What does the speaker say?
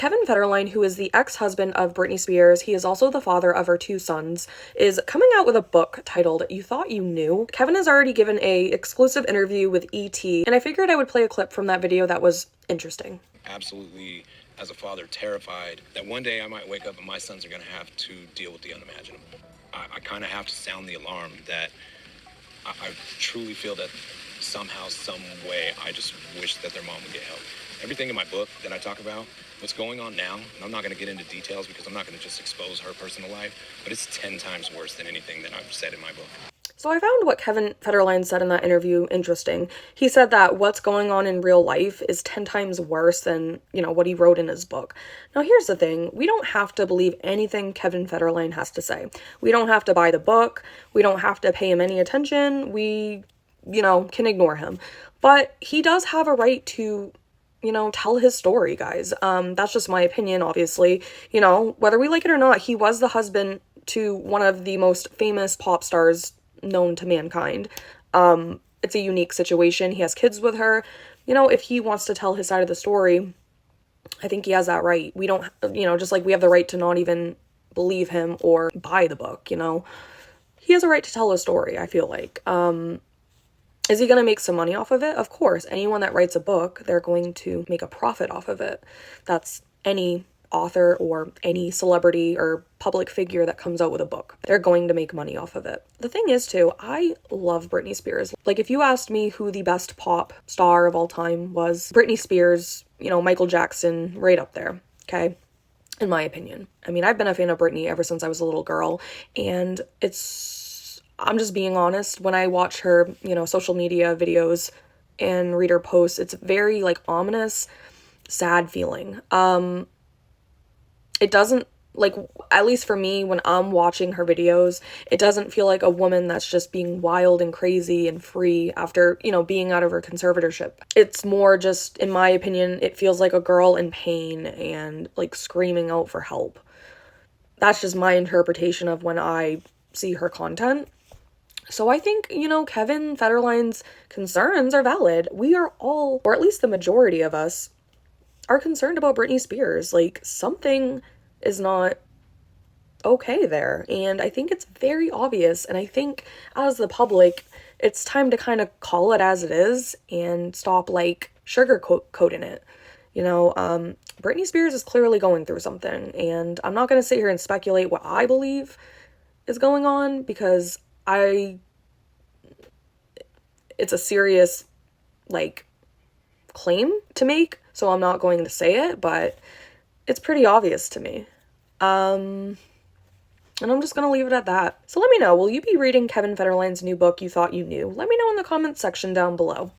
Kevin Federline, who is the ex-husband of Britney Spears, he is also the father of her two sons, is coming out with a book titled You Thought You Knew. Kevin has already given a exclusive interview with ET, and I figured I would play a clip from that video that was interesting. Absolutely, as a father, terrified that one day I might wake up and my sons are going to have to deal with the unimaginable. I kind of have to sound the alarm that I truly feel that somehow, some way, I just wish that their mom would get help. Everything in my book that I talk about, what's going on now, and I'm not going to get into details because I'm not going to just expose her personal life, but it's 10 times worse than anything that I've said in my book. So I found what Kevin Federline said in that interview interesting. He said that what's going on in real life is 10 times worse than, what he wrote in his book. Now here's the thing, we don't have to believe anything Kevin Federline has to say. We don't have to buy the book, we don't have to pay him any attention, we, can ignore him. But he does have a right to tell his story, guys. That's just my opinion, obviously. Whether we like it or not, he was the husband to one of the most famous pop stars known to mankind. It's a unique situation. He has kids with her. If he wants to tell his side of the story, I think he has that right. We don't, just like we have the right to not even believe him or buy the book, He has a right to tell a story, I feel like. Is he going to make some money off of it? Of course. Anyone that writes a book, they're going to make a profit off of it. That's any author or any celebrity or public figure that comes out with a book. They're going to make money off of it. The thing is, too, I love Britney Spears. Like, if you asked me who the best pop star of all time was, Britney Spears, Michael Jackson, right up there, okay? In my opinion. I mean, I've been a fan of Britney ever since I was a little girl, and I'm just being honest, when I watch her, social media videos and read her posts, it's very, ominous, sad feeling. It doesn't, at least for me, when I'm watching her videos, it doesn't feel like a woman that's just being wild and crazy and free after, being out of her conservatorship. It's more just, in my opinion, it feels like a girl in pain and, screaming out for help. That's just my interpretation of when I see her content. So I think, Kevin Federline's concerns are valid. We are all, or at least the majority of us, are concerned about Britney Spears. Something is not okay there. And I think it's very obvious. And I think as the public, it's time to kind of call it as it is and stop, sugarcoating it. Britney Spears is clearly going through something. And I'm not going to sit here and speculate what I believe is going on because it's a serious, claim to make, so I'm not going to say it, but it's pretty obvious to me. And I'm just gonna leave it at that. So let me know, will you be reading Kevin Federline's new book, You Thought You Knew? Let me know in the comments section down below.